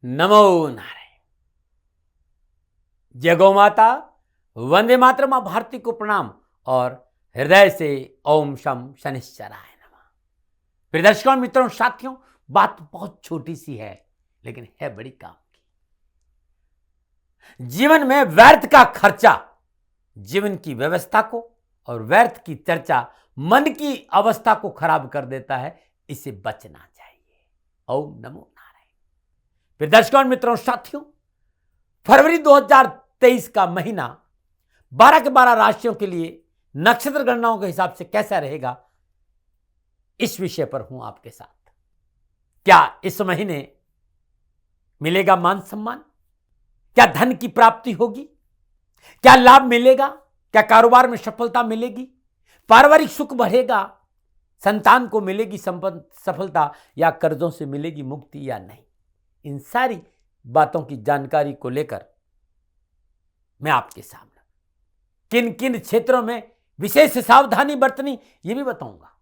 नमो नारायण। जय गौ माता, वंदे मातरम। मां भारती को प्रणाम और हृदय से ओम शम शनिश्चराय नमः। प्रिय दर्शकों, मित्रों, साथियों, बात बहुत छोटी सी है लेकिन है बड़ी काम की। जीवन में व्यर्थ का खर्चा जीवन की व्यवस्था को और व्यर्थ की चर्चा मन की अवस्था को खराब कर देता है। इसे बचना चाहिए। ओम नमो नारायण। फिर दर्शकों, मित्रों, साथियों, फरवरी 2023 का महीना 12 के 12 राशियों के लिए नक्षत्र गणनाओं के हिसाब से कैसा रहेगा, इस विषय पर हूं आपके साथ। क्या इस महीने मिलेगा मान सम्मान? क्या धन की प्राप्ति होगी? क्या लाभ मिलेगा? क्या कारोबार में सफलता मिलेगी? पारिवारिक सुख बढ़ेगा? संतान को मिलेगी सफलता या कर्जों से मिलेगी मुक्ति या नहीं? इन सारी बातों की जानकारी को लेकर मैं आपके सामने किन किन क्षेत्रों में विशेष सावधानी बरतनी, यह भी बताऊंगा।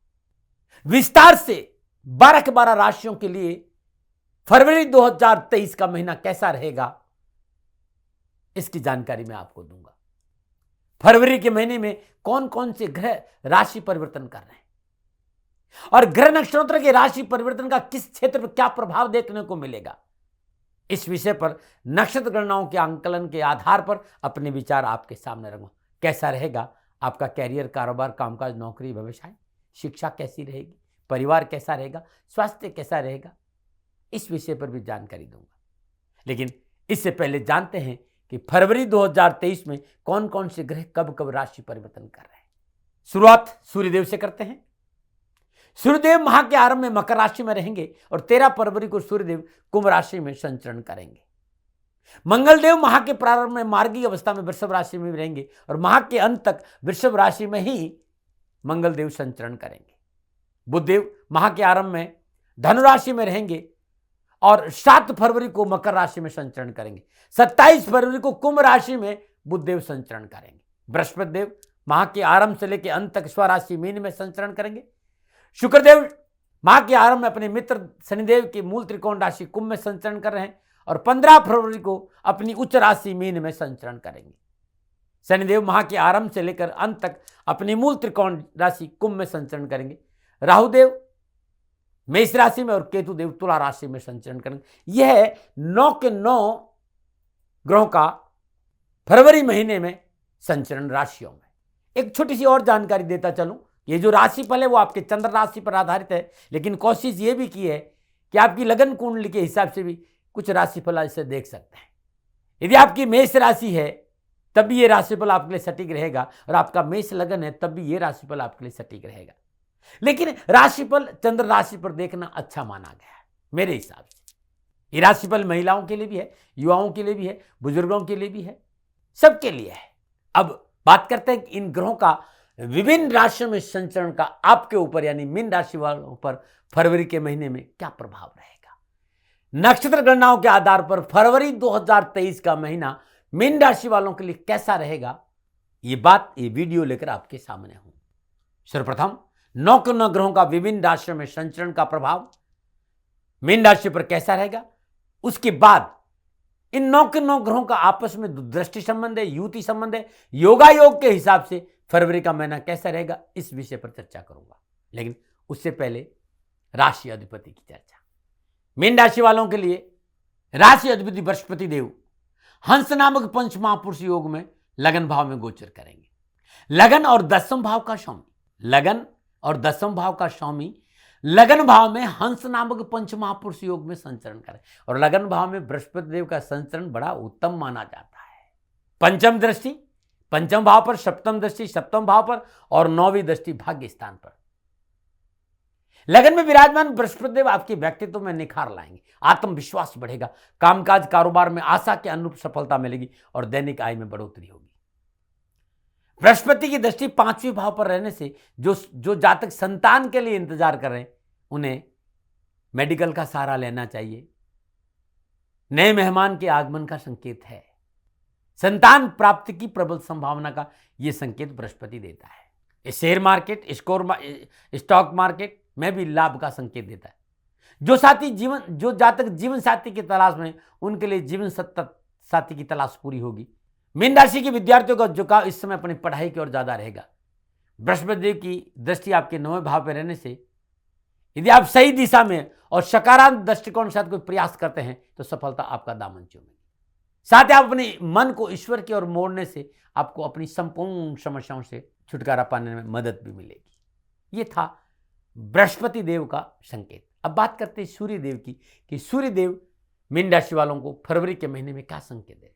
विस्तार से 12 के 12 राशियों के लिए फरवरी 2023 का महीना कैसा रहेगा, इसकी जानकारी मैं आपको दूंगा। फरवरी के महीने में कौन कौन से ग्रह राशि परिवर्तन कर रहे हैं और ग्रह नक्षत्र के राशि परिवर्तन का किस क्षेत्र पर क्या प्रभाव देखने को मिलेगा, इस विषय पर नक्षत्र गणनाओं के आंकलन के आधार पर अपने विचार आपके सामने रखूंगा। कैसा रहेगा आपका कैरियर, कारोबार, कामकाज, नौकरी, व्यवसाय, शिक्षा कैसी रहेगी, परिवार कैसा रहेगा, स्वास्थ्य कैसा रहेगा, इस विषय पर भी जानकारी दूंगा। लेकिन इससे पहले जानते हैं कि फरवरी 2023 में कौन कौन से ग्रह कब कब राशि परिवर्तन कर रहे हैं। शुरुआत सूर्यदेव से करते हैं। सूर्यदेव माह के आरंभ में मकर राशि में रहेंगे और 13 फरवरी को सूर्यदेव कुंभ राशि में संचरण करेंगे। मंगलदेव माह के प्रारंभ में मार्गी अवस्था में वृषभ राशि में रहेंगे और माह के अंत तक वृषभ राशि में ही मंगलदेव संचरण करेंगे। बुधदेव माह के आरंभ में धनु राशि में रहेंगे और 7 फरवरी को मकर राशि में संचरण करेंगे। 27 फरवरी को कुंभ राशि में बुधदेव संचरण करेंगे। बृहस्पति देव माह के आरंभ से लेकर अंत तक स्वराशि मीन में संचरण करेंगे। शुक्रदेव माह के आरंभ में अपने मित्र शनिदेव की मूल त्रिकोण राशि कुंभ में संचरण कर रहे हैं और 15 फरवरी को अपनी उच्च राशि मीन में संचरण करेंगे। शनिदेव माह के आरंभ से लेकर अंत तक अपनी मूल त्रिकोण राशि कुंभ में संचरण करेंगे। राहुदेव मेष राशि में और केतु देव तुला राशि में संचरण करेंगे। यह 9 के 9 ग्रहों का फरवरी महीने में संचरण राशियों में। एक छोटी सी और जानकारी देता चलूं, ये जो राशिफल है वो आपके चंद्र राशि पर आधारित है, लेकिन कोशिश ये भी की है कि आपकी लगन कुंडली के हिसाब से भी कुछ राशिफल इसे देख सकते हैं। यदि आपकी मेष राशि है तब भी ये राशिफल आपके लिए सटीक रहेगा और आपका मेष लगन है तब भी ये राशिफल आपके लिए सटीक रहेगा। लेकिन राशिफल चंद्र राशि पर देखना अच्छा माना गया है मेरे हिसाब से। ये राशिफल महिलाओं के लिए भी है, युवाओं के लिए भी है, बुजुर्गों के लिए भी है, सबके लिए है। अब बात करते हैं कि इन ग्रहों का विभिन्न राशियों में संचरण का आपके ऊपर यानी मीन राशि वालों पर फरवरी के महीने में क्या प्रभाव रहेगा। नक्षत्र गणनाओं के आधार पर फरवरी 2023 का महीना मीन राशि वालों के लिए कैसा रहेगा, ये वीडियो लेकर आपके सामने हूं। सर्वप्रथम 9 के 9 ग्रहों का विभिन्न राशियों में संचरण का प्रभाव मीन राशि पर कैसा रहेगा, उसके बाद इन 9 के 9 ग्रहों का आपस में दृष्टि संबंध है, युति संबंध है, योगायोग के हिसाब से फरवरी का महीना कैसा रहेगा, इस विषय पर चर्चा करूंगा। लेकिन उससे पहले राशि अधिपति की चर्चा। मीन राशि वालों के लिए राशि अधिपति बृहस्पति देव हंस नामक पंच महापुरुष योग में लगन भाव में गोचर करेंगे। लगन और दसम भाव का स्वामी लगन भाव में हंस नामक पंच महापुरुष योग में संचरण करें और लगन भाव में बृहस्पति देव का संचरण बड़ा उत्तम माना जाता है। पंचम दृष्टि पंचम भाव पर, सप्तम दृष्टि सप्तम भाव पर और 9वीं दृष्टि भाग्य स्थान पर। लगन में विराजमान बृहस्पति देव आपके व्यक्तित्व में निखार लाएंगे, आत्मविश्वास बढ़ेगा, कामकाज कारोबार में आशा के अनुरूप सफलता मिलेगी और दैनिक आय में बढ़ोतरी होगी। बृहस्पति की दृष्टि 5वें भाव पर रहने से जो जातक संतान के लिए इंतजार कर रहे हैं उन्हें मेडिकल का सहारा लेना चाहिए। नए मेहमान के आगमन का संकेत है। संतान प्राप्ति की प्रबल संभावना का यह संकेत बृहस्पति देता है। शेयर मार्केट, स्टॉक मार्केट में भी लाभ का संकेत देता है। जो जातक जीवन साथी की तलाश में, उनके लिए जीवन साथी की तलाश पूरी होगी। मीन राशि के विद्यार्थियों का झुकाव इस समय अपनी पढ़ाई की ओर ज्यादा रहेगा। बृहस्पति देव की दृष्टि आपके 9वें भाव पर रहने से यदि आप सही दिशा में और सकारात्मक दृष्टिकोण के साथ कोई प्रयास करते हैं तो सफलता आपका दामन चूमेगी। साथ ही आप अपने मन को ईश्वर की ओर मोड़ने से आपको अपनी संपूर्ण समस्याओं से छुटकारा पाने में मदद भी मिलेगी। ये था बृहस्पति देव का संकेत। अब बात करते हैं सूर्य देव की कि सूर्य देव मीन राशि वालों को फरवरी के महीने में क्या संकेत दे।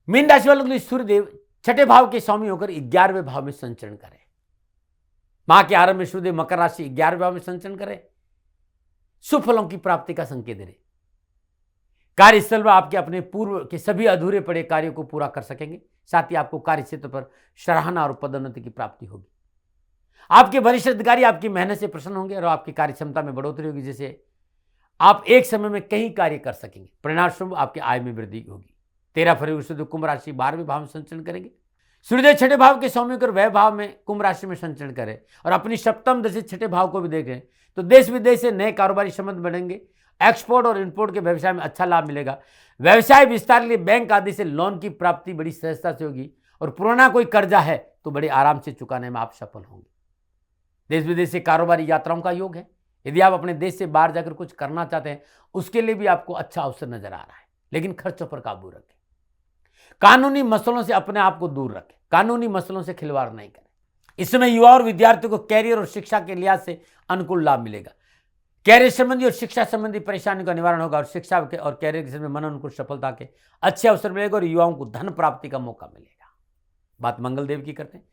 मीन राशि वालों के लिए सूर्य देव 6ठे भाव के स्वामी होकर 11वें भाव में संचरण करें। माह के आरंभ में सूर्यदेव मकर राशि 11वें भाव में संचरण करें, शुभ फलों की प्राप्ति का संकेत दे रहे। कार्यस्थल में आपके अपने पूर्व के सभी अधूरे पड़े कार्यों को पूरा कर सकेंगे। साथ ही आपको कार्य क्षेत्र पर सराहना और पदोन्नति की प्राप्ति होगी। आपके वरिष्ठ अधिकारी आपकी मेहनत से प्रसन्न होंगे और आपकी कार्य क्षमता में बढ़ोतरी होगी, जिससे आप एक समय में कई कार्य कर सकेंगे। परिणाम स्वरूप आपकी आय में वृद्धि होगी। 13 फरवरी सूर्य कुंभ राशि 12वें भाव में संचरण करेंगे। सूर्यदेव 6ठे भाव के स्वामी होकर वह भाव में कुंभ राशि में संचरण करें और अपनी सप्तम दशा 6ठे भाव को भी देखें तो देश विदेश से नए कारोबारी संबंध बढ़ेंगे। एक्सपोर्ट और इंपोर्ट के व्यवसाय में अच्छा लाभ मिलेगा। व्यवसाय विस्तार के लिए बैंक आदि से लोन की प्राप्ति बड़ी सहजता से होगी और पुराना कोई कर्जा है तो बड़े आराम से चुकाने में आप सफल होंगे। देश विदेश से कारोबारी यात्राओं का योग है। यदि आप अपने देश से बाहर जाकर कुछ करना चाहते हैं उसके लिए भी आपको अच्छा अवसर नजर आ रहा है, लेकिन खर्चों पर काबू रखें। कानूनी मसलों से अपने आप को दूर रखें। कानूनी मसलों से खिलवाड़ नहीं करें। इस समय युवा और विद्यार्थियों को कैरियर और शिक्षा के लिहाज से अनुकूल लाभ मिलेगा। कैरियर संबंधी और शिक्षा संबंधी परेशानी का निवारण होगा और शिक्षा के और कैरियर के समय मन अनुकूल सफलता के अच्छे अवसर मिलेगा और युवाओं को धन प्राप्ति का मौका मिलेगा। बात मंगलदेव की करते हैं।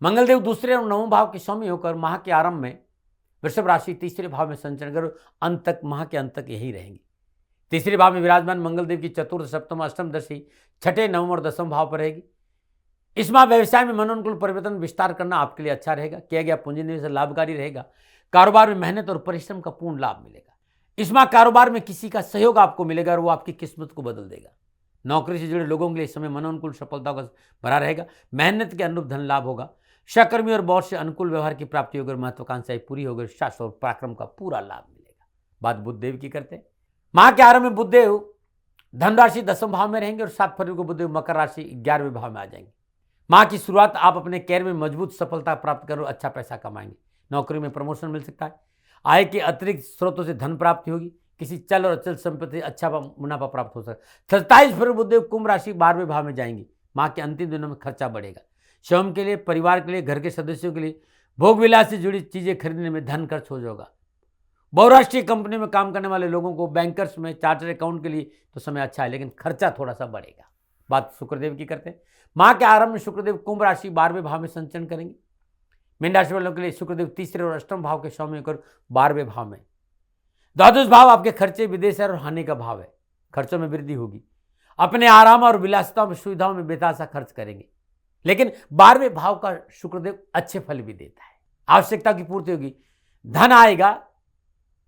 मंगलदेव दूसरे और 9वें भाव के स्वामी होकर माह के आरंभ में वृषभ राशि 3रे भाव में संचरण कर अंत तक, माह के अंत तक यही रहेंगे। 3रे भाव में विराजमान मंगलदेव की चतुर्थ, सप्तम, अष्टम दशा 6ठे, 9वें और 10वें भाव पर रहेगी। इस माह व्यवसाय में मनोनुकूल परिवर्तन विस्तार करना आपके लिए अच्छा रहेगा। किया गया पूंजी निवेश लाभकारी रहेगा। कारोबार में मेहनत और परिश्रम का पूर्ण लाभ मिलेगा। इस माह कारोबार में किसी का सहयोग आपको मिलेगा और वो आपकी किस्मत को बदल देगा। नौकरी से जुड़े लोगों के लिए समय मनोनुकूल सफलता का भरा रहेगा। मेहनत के अनुरूप धन लाभ होगा। सहकर्मी और बॉस से अनुकूल व्यवहार की प्राप्ति होगी। महत्वाकांक्षाएं पूरी होगी। शास्त्र और पराक्रम का पूरा लाभ मिलेगा। बात बुधदेव की करते हैं। माह के आरंभ में बुधदेव धनराशि 10वें भाव में रहेंगे और 7 फरवरी को बुधदेव मकर राशि 11वें भाव में आ जाएंगे। माह की शुरुआत आप अपने कैरियर में मजबूत सफलता प्राप्त कर अच्छा पैसा कमाएंगे। नौकरी में प्रमोशन मिल सकता है। आय के अतिरिक्त स्रोतों से धन प्राप्ति होगी। किसी चल और अचल संपत्ति अच्छा मुनाफा प्राप्त हो सकता है। 27 फरवरी बुधदेव कुंभ राशि 12वें भाव में जाएंगे। माह के अंतिम दिनों में खर्चा बढ़ेगा। स्वयं के लिए, परिवार के लिए, घर के सदस्यों के लिए भोग विलास से जुड़ी चीजें खरीदने में धन खर्च हो जाएगा। बहुराष्ट्रीय कंपनी में काम करने वाले लोगों को, बैंकर्स में, चार्टर्ड अकाउंट के लिए तो समय अच्छा है, लेकिन खर्चा थोड़ा सा बढ़ेगा। बात शुक्रदेव की करते हैं। माह के आरंभ में शुक्रदेव कुंभ राशि 12वें भाव में संचरण करेंगे। मीन राशि वालों के लिए शुक्रदेव 3रे और अष्टम भाव के स्वामी होकर 12वें भाव में। द्वादश भाव आपके खर्चे, विदेश और हानि का भाव है। खर्चों में वृद्धि होगी। अपने आराम और विलासिताओं में, सुविधाओं में बेतासा खर्च करेंगे, लेकिन 12वें भाव का शुक्रदेव अच्छे फल भी देता है। आवश्यकता की पूर्ति होगी। धन आएगा,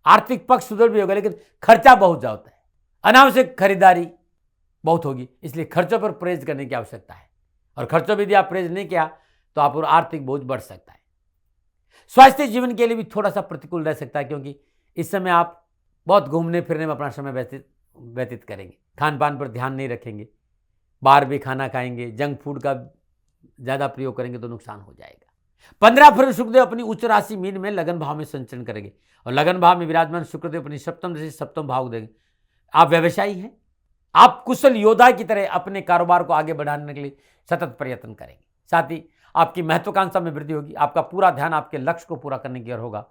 आर्थिक पक्ष सुदृढ़ भी होगा, लेकिन खर्चा बहुत ज्यादा है। अनावश्यक खरीदारी बहुत होगी, इसलिए खर्चों पर परहेज करने की आवश्यकता है। और खर्चों में यदि आप परहेज नहीं किया तो आप आर्थिक बोझ बढ़ सकता है। स्वास्थ्य जीवन के लिए भी थोड़ा सा प्रतिकूल रह सकता है, क्योंकि इस समय आप बहुत घूमने फिरने में अपना समय व्यतीत करेंगे। खान पान पर ध्यान नहीं रखेंगे, बाहर भी खाना खाएंगे, जंक फूड का ज्यादा प्रयोग करेंगे तो नुकसान हो जाएगा। 15 फरवरी शुक्रदेव अपनी उच्च राशि मीन में लगन भाव में संचरण करेंगे और लगन भाव में विराजमान शुक्रदेव अपनी सप्तम दशा 7वें भाव देंगे। आप व्यवसायी हैं, आप कुशल योद्धा की तरह अपने कारोबार को आगे बढ़ाने के लिए सतत प्रयत्न करेंगे। साथ ही आपकी महत्वाकांक्षा में वृद्धि होगी। आपका पूरा ध्यान आपके लक्ष्य को पूरा करने की ओर होगा।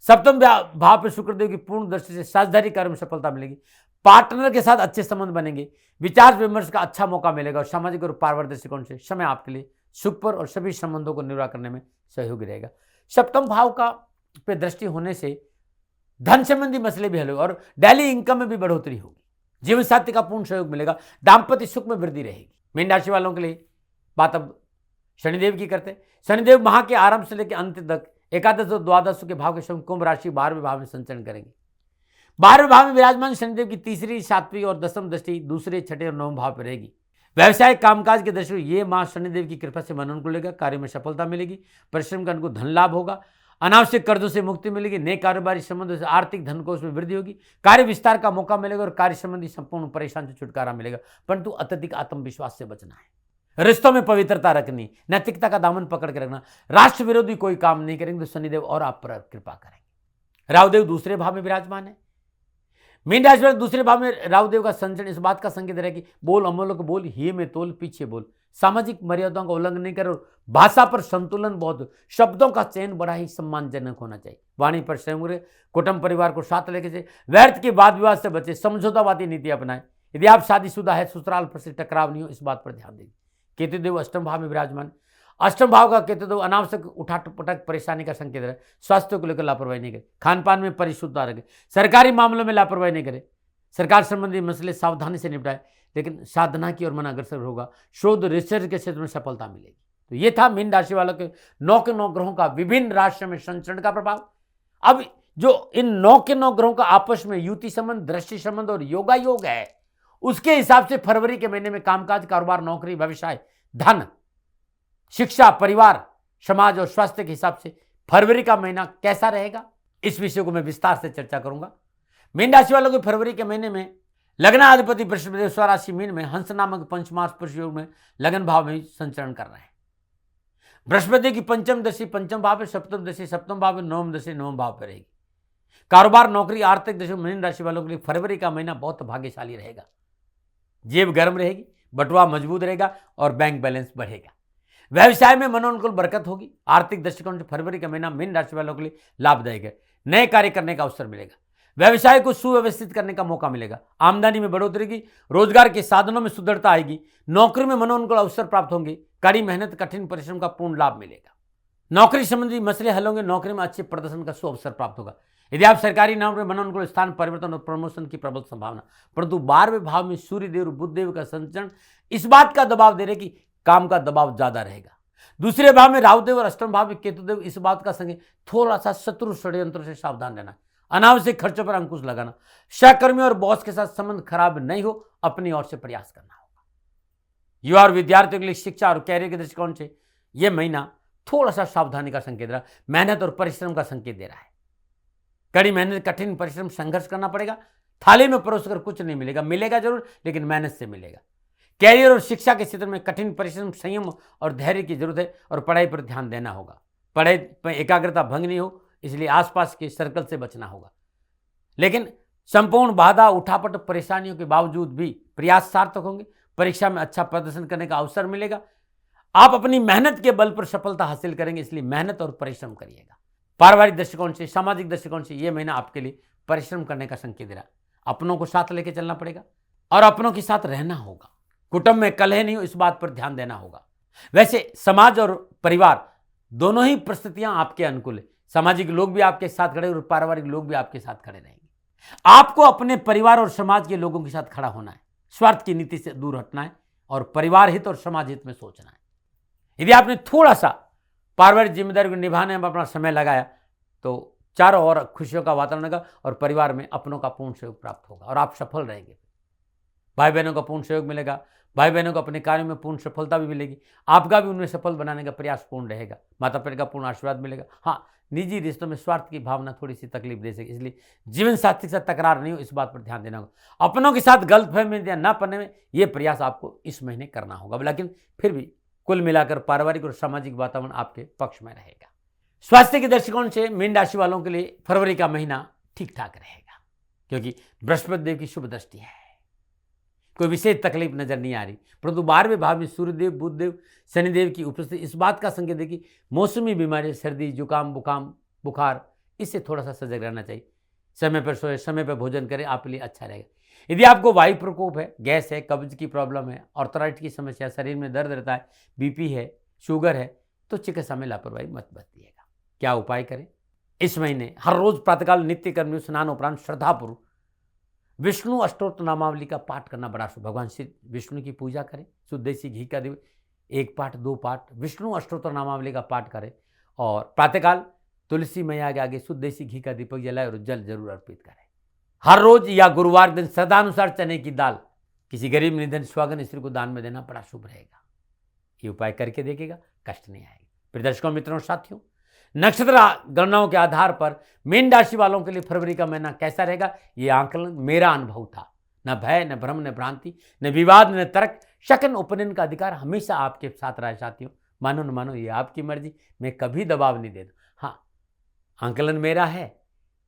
सप्तम भाव पर शुक्रदेव की पूर्ण दृष्टि से साझेदारी कार्य में सफलता मिलेगी। पार्टनर के साथ अच्छे संबंध बनेंगे। विचार विमर्श का अच्छा मौका मिलेगा और सामाजिक और पारिवारिक दृष्टिकोण से समय आपके लिए सुखपर और सभी संबंधों को निर्वाह करने में सहयोगी रहेगा। सप्तम भाव का पे दृष्टि होने से धन संबंधी मसले भी हल होंगे और डेली इनकम में भी बढ़ोतरी होगी। जीवन साथी का पूर्ण सहयोग मिलेगा। दाम्पत्य सुख में वृद्धि रहेगी। मीन राशि वालों के लिए बात अब शनिदेव की करते हैं। शनिदेव माह के आरंभ से लेकर अंत तक एकादश और द्वादश के भाव के संग कुंभ राशि 12वें भाव में संचरण करेंगे। 12वें भाव में विराजमान शनिदेव की 3री, 7वीं और 10वीं दृष्टि 2रे, 6ठे और 9वें भाव पर रहेगी। व्यवसाय कामकाज के दृष्टि ये माह शनिदेव की कृपा से मन अनुकूल रहेगा। कार्य में सफलता मिलेगी। परिश्रम का अनुकूल धन लाभ होगा। अनावश्यक कर्जों से मुक्ति मिलेगी, नए कारोबारी संबंधों से आर्थिक धनकोष में वृद्धि होगी, कार्य विस्तार का मौका मिलेगा और कार्य संबंधी संपूर्ण परेशानी से छुटकारा मिलेगा। परंतु अत्यधिक आत्मविश्वास से बचना है। रिश्तों में पवित्रता रखनी, नैतिकता का दामन पकड़ के रखना। राष्ट्र विरोधी कोई काम नहीं करेंगे तो शनिदेव और आप पर कृपा करेंगे। राहुदेव दूसरे भाव में विराजमान है। मीन राशि वाले दूसरे भाव में राहुदेव का संचरण इस बात का संकेत है कि बोल अमूल्य बोल, ही में तोल, पीछे बोल। सामाजिक मर्यादाओं का उल्लंघन नहीं करो। भाषा पर संतुलन बहुत, शब्दों का चयन बड़ा ही सम्मानजनक होना चाहिए। वाणी पर संयम रहे, कुटुंब परिवार को साथ लेके चले, व्यर्थ के वाद विवाद से बचे, समझौतावादी नीति अपनाएं। यदि आप शादीशुदा है, ससुराल पर से टकराव नहीं हो, इस बात पर ध्यान दें। केतुदेव अष्टम भाव में विराजमान। अष्टम भाव का केतुदेव अनावश्यक उठाट पटक परेशानी का संकेत है। स्वास्थ्य को लेकर लापरवाही नहीं करे, खान पान में परिशुद्धता रखें, सरकारी मामलों में लापरवाही नहीं करे, सरकार संबंधी मसले सावधानी से निपटाए, लेकिन साधना की ओर मन अग्रसर होगा। शोध रिसर्च के क्षेत्र में सफलता मिलेगी। तो ये था मीन राशि वालों के 9 के 9 ग्रहों का विभिन्न राशियों में संचरण का प्रभाव। अब जो इन 9 के 9 ग्रहों का आपस में युति संबंध, दृष्टि संबंध और योगा योग है, उसके हिसाब से फरवरी के महीने में कामकाज, कारोबार, नौकरी, व्यवसाय, धन, शिक्षा, परिवार, समाज और स्वास्थ्य के हिसाब से फरवरी का महीना कैसा रहेगा, इस विषय को मैं विस्तार से चर्चा करूंगा। मीन राशि वालों को फरवरी के महीने में लग्नाधिपति बृहस्पति स्वराशि मीन में हंस नामक पंचमास पुरुष योग में लगन भाव में संचरण कर रहे हैं। बृहस्पति की पंचम दशा पंचम भाव में, सप्तम दशा सप्तम भाव में, नवम दशा नवम भाव पर रहेगी। कारोबार, नौकरी, आर्थिक दशा मीन राशि वालों के लिए फरवरी का महीना बहुत भाग्यशाली रहेगा। जेब गर्म रहेगी, बटुआ मजबूत रहेगा और बैंक बैलेंस बढ़ेगा। व्यवसाय में मनोनुकूल बरकत होगी। आर्थिक दृष्टिकोण से फरवरी का महीना मीन राशि वालों के लिए लाभदायक है। नए कार्य करने का अवसर मिलेगा। व्यवसाय को सुव्यवस्थित करने का मौका मिलेगा। आमदनी में बढ़ोतरी की, रोजगार के साधनों में सुदृढ़ता आएगी। नौकरी में मनोनुकूल अवसर प्राप्त होंगे। कड़ी मेहनत, कठिन परिश्रम का पूर्ण लाभ मिलेगा। नौकरी संबंधी मसले हल होंगे। नौकरी में अच्छे प्रदर्शन का सुअवसर प्राप्त होगा। यदि आप सरकारी नौकरी में मनोनुकूल स्थान परिवर्तन और प्रमोशन की प्रबल संभावना। परंतु 12वें भाव में सूर्यदेव, बुधदेव का संचरण इस बात का दबाव दे रहे कि काम का दबाव ज्यादा रहेगा। दूसरे भाव में राहुदेव और अष्टम भाव में केतुदेव इस बात का संकेत थोड़ा सा शत्रु षड्यंत्र से सावधान रहना, अनावश्यक खर्चों पर अंकुश लगाना, सहकर्मियों और बॉस के साथ संबंध खराब नहीं हो, अपनी ओर से प्रयास करना होगा। युवा और विद्यार्थियों के लिए शिक्षा और कैरियर के दृष्टिकोण से यह महीना थोड़ा सा सावधानी का संकेत रहा, मेहनत और परिश्रम का संकेत दे रहा है। कड़ी मेहनत, कठिन परिश्रम, संघर्ष करना पड़ेगा। थाली में परोसकर कुछ नहीं मिलेगा, मिलेगा जरूर लेकिन मेहनत से मिलेगा। कैरियर और शिक्षा के क्षेत्र में कठिन परिश्रम, संयम और धैर्य की जरूरत है और पढ़ाई पर ध्यान देना होगा। पढ़ाई पर एकाग्रता भंग नहीं हो, इसलिए आसपास के सर्कल से बचना होगा। लेकिन संपूर्ण बाधा, उठापट, परेशानियों के बावजूद भी प्रयास सार्थक होंगे। परीक्षा में अच्छा प्रदर्शन करने का अवसर मिलेगा। आप अपनी मेहनत के बल पर सफलता हासिल करेंगे, इसलिए मेहनत और परिश्रम करिएगा। पारिवारिक दृष्टिकोण से, सामाजिक दृष्टिकोण से यह महीना आपके लिए परिश्रम करने का संकेत दे रहा है। अपनों को साथ लेकर चलना पड़ेगा और अपनों के साथ रहना होगा। कुटुंब में कलह नहीं हो, इस बात पर ध्यान देना होगा। वैसे समाज और परिवार दोनों ही परिस्थितियां आपके अनुकूल है। सामाजिक लोग भी आपके साथ खड़े और पारिवारिक लोग भी आपके साथ खड़े रहेंगे। आपको अपने परिवार और समाज के लोगों के साथ खड़ा होना है, स्वार्थ की नीति से दूर हटना है और परिवार हित और समाज हित में सोचना है। यदि आपने थोड़ा सा पारिवारिक जिम्मेदारी को निभाने में अपना समय लगाया तो चारों ओर खुशियों का वातावरण होगा और परिवार में अपनों का पूर्ण सहयोग प्राप्त होगा और आप सफल रहेंगे। भाई बहनों का पूर्ण सहयोग मिलेगा। भाई बहनों को अपने कार्यों में पूर्ण सफलता भी मिलेगी। आपका भी उन्हें सफल बनाने का प्रयास पूर्ण रहेगा। माता पिता का पूर्ण आशीर्वाद मिलेगा। हाँ, निजी रिश्तों में स्वार्थ की भावना थोड़ी सी तकलीफ दे सके, इसलिए जीवन साथी के साथ तकरार नहीं हो, इस बात पर ध्यान देना होगा। अपनों के साथ गलतफहमी न पड़ने में यह प्रयास आपको इस महीने करना होगा, लेकिन फिर भी कुल मिलाकर पारिवारिक और सामाजिक वातावरण आपके पक्ष में रहेगा। स्वास्थ्य के दृष्टिकोण से मीन राशि वालों के लिए फरवरी का महीना ठीक ठाक रहेगा, क्योंकि बृहस्पति देव की शुभ दृष्टि है। कोई विशेष तकलीफ नजर नहीं आ रही, परंतु 12वें भाव में सूर्यदेव, बुधदेव, शनिदेव की उपस्थिति इस बात का संकेत है कि मौसमी बीमारी, सर्दी, जुकाम, बुखार, इससे थोड़ा सा सजग रहना चाहिए। समय पर सोए, समय पर भोजन करें, आपके लिए अच्छा रहेगा। यदि आपको वायु प्रकोप है, गैस है, कब्ज की प्रॉब्लम है, ऑर्थराइटिस की समस्या, शरीर में दर्द रहता है, बीपी है, शुगर है, तो चिकित्सा में लापरवाही मत बरतिएगा। क्या उपाय करें? इस महीने हर रोज प्रातःकाल नित्य कर्म स्नान उपरांत श्रद्धापूर्वक विष्णु अष्टोत्तर नामावली का पाठ करना बड़ा शुभ। भगवान श्री विष्णु की पूजा करें, शुद्ध देसी घी का दीप 1 पाठ 2 पाठ विष्णु अष्टोत्तर नामावली का पाठ करें और प्रातःकाल तुलसी मैया के आगे शुद्ध देसी घी का दीपक जलाए और जल जरूर अर्पित करें। हर रोज या गुरुवार दिन श्रद्धानुसार चने की दाल किसी गरीब, निधन, स्वागन स्त्री को दान में देना बड़ा शुभ रहेगा। ये उपाय करके देखिएगा, कष्ट नहीं आएगा। प्रिय दर्शकों, मित्रों, साथियों, नक्षत्र गणनाओं के आधार पर मीन राशि वालों के लिए फरवरी का महीना कैसा रहेगा, ये आकलन मेरा अनुभव था। न भय, न भ्रम, न भ्रांति, न विवाद, न तर्क, शकन उपनयन का अधिकार हमेशा आपके साथ रहा है साथियों। मानो न मानो ये आपकी मर्जी, मैं कभी दबाव नहीं देता। हाँ, आकलन मेरा है,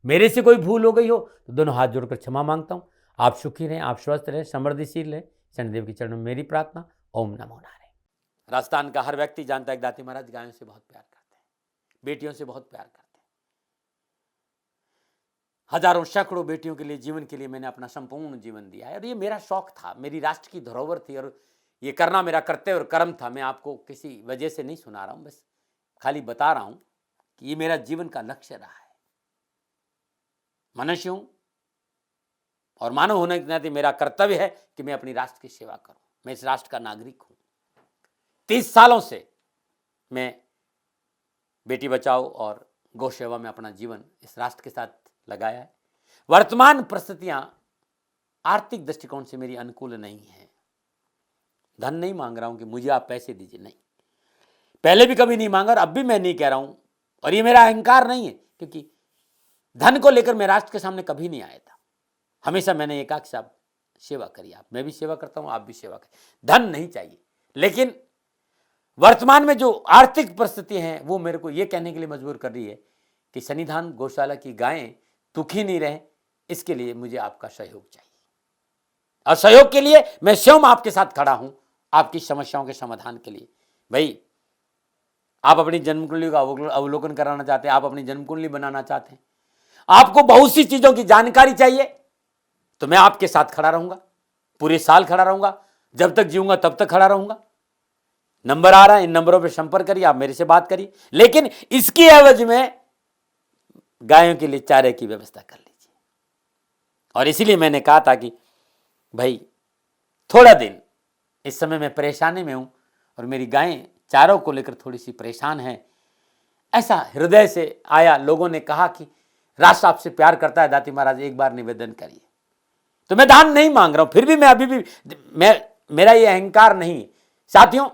मेरे से कोई भूल हो गई हो तो दोनों हाथ जोड़कर क्षमा मांगता हूं। आप सुखी रहें, आप स्वस्थ रहें, समृद्धिशील रहें, शनिदेव के चरणों में मेरी प्रार्थना। ओम नमो नारायण। राजस्थान का हर व्यक्ति जानता है कि दाती महाराज गायों से बहुत प्यार करते हैं, बेटियों से बहुत प्यार करते हैं। हजारों सैकड़ों बेटियों के लिए, जीवन के लिए मैंने अपना संपूर्ण जीवन दिया है और ये मेरा शौक था, मेरी राष्ट्र की धरोहर थी और ये करना मेरा कर्तव्य और कर्म था। मैं आपको किसी वजह से नहीं सुना रहा हूं, बस खाली बता रहा हूं कि ये मेरा जीवन का लक्ष्य रहा है। मनुष्य हूं और मानव होने के नाते मेरा कर्तव्य है कि मैं अपनी राष्ट्र की सेवा करूं। मैं इस राष्ट्र का नागरिक हूं। 30 सालों से मैं बेटी बचाओ और गौ सेवा में अपना जीवन इस राष्ट्र के साथ लगाया है। वर्तमान परिस्थितियां आर्थिक दृष्टिकोण से मेरी अनुकूल नहीं है। धन नहीं मांग रहा हूं कि मुझे आप पैसे दीजिए, नहीं, पहले भी कभी नहीं मांगा और अब भी मैं नहीं कह रहा हूं। और ये मेरा अहंकार नहीं है, क्योंकि धन को लेकर मैं राष्ट्र के सामने कभी नहीं आया था। हमेशा मैंने एक साहब सेवा करी, आप, मैं भी सेवा करता हूं, आप भी सेवा करें। धन नहीं चाहिए, लेकिन वर्तमान में जो आर्थिक परिस्थिति है वो मेरे को ये कहने के लिए मजबूर कर रही है कि सन्निधान गौशाला की गायें दुखी नहीं रहे, इसके लिए मुझे आपका सहयोग चाहिए। और सहयोग के लिए मैं स्वयं आपके साथ खड़ा हूं, आपकी समस्याओं के समाधान के लिए। भाई, आप अपनी जन्म कुंडली का अवलोकन कराना चाहते हैं, आप अपनी जन्म कुंडली बनाना चाहते हैं, आपको बहुत सी चीजों की जानकारी चाहिए, तो मैं आपके साथ खड़ा रहूंगा, पूरे साल खड़ा रहूंगा, जब तक जीऊंगा तब तक खड़ा रहूंगा। नंबर आ रहा है, इन नंबरों पर संपर्क करिए, आप मेरे से बात करिए, लेकिन इसकी एवज में गायों के लिए चारे की व्यवस्था कर लीजिए। और इसीलिए मैंने कहा था कि भाई थोड़ा दिन, इस समय मैं परेशानी में हूं और मेरी गायें चारों को लेकर थोड़ी सी परेशान है। ऐसा हृदय से आया, लोगों ने कहा कि राष्ट्र आपसे प्यार करता है दाती महाराज, एक बार निवेदन करिए। तो मैं दान नहीं मांग रहा हूं, फिर भी मैं अभी भी, मेरा ये अहंकार नहीं है साथियों,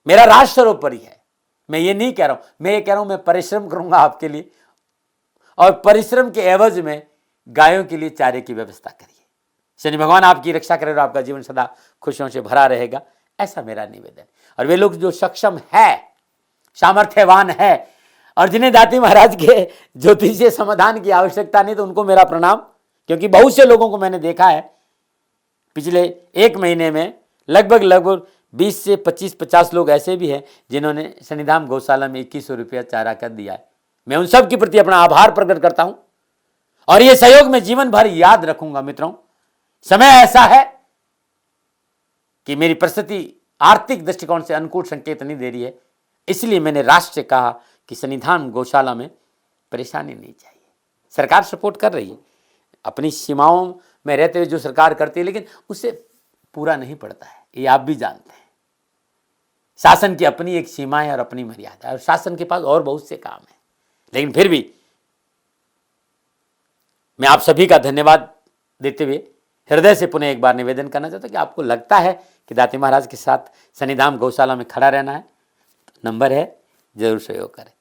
मेरा राष्ट्र सर्वोपरि है। मैं ये नहीं कह रहा हूं, मैं ये कह रहा हूं मैं परिश्रम करूंगा आपके लिए, और परिश्रम के एवज में गायों के लिए चारे की व्यवस्था करिए। शनि भगवान आपकी रक्षा करे और आपका जीवन सदा खुशियों से भरा रहेगा, ऐसा मेरा निवेदन। और वे लोग जो सक्षम है, सामर्थ्यवान है और जिन्हें दाती महाराज के ज्योतिषीय समाधान की आवश्यकता नहीं, तो उनको मेरा प्रणाम, क्योंकि बहुत से लोगों को मैंने देखा है पिछले 1 महीने में लगभग 20 से 25-50 लोग ऐसे भी हैं जिन्होंने सन्निधान गौशाला में 2100 रुपया चारा कर दिया है। मैं उन सब के प्रति अपना आभार प्रकट करता हूं और ये सहयोग में जीवन भर याद रखूंगा। मित्रों, समय ऐसा है कि मेरी परिस्थिति आर्थिक दृष्टिकोण से अनुकूल संकेत नहीं दे रही है, इसलिए मैंने राष्ट्र से कहा कि सन्निधान गौशाला में परेशानी नहीं चाहिए। सरकार सपोर्ट कर रही है, अपनी सीमाओं में रहते हुए जो सरकार करती है, लेकिन उससे पूरा नहीं पड़ता है, ये आप भी जानते हैं। शासन की अपनी एक सीमा है और अपनी मर्यादा है, और शासन के पास और बहुत से काम है। लेकिन फिर भी मैं आप सभी का धन्यवाद देते हुए हृदय से पुनः एक बार निवेदन करना चाहता हूं कि आपको लगता है कि दाती महाराज के साथ सन्निधान गौशाला में खड़ा रहना है, तो नंबर है, जरूर सहयोग करें।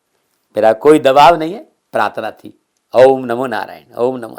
मेरा कोई दबाव नहीं है, प्रार्थना थी। ओम नमो नारायण। ओम नमो।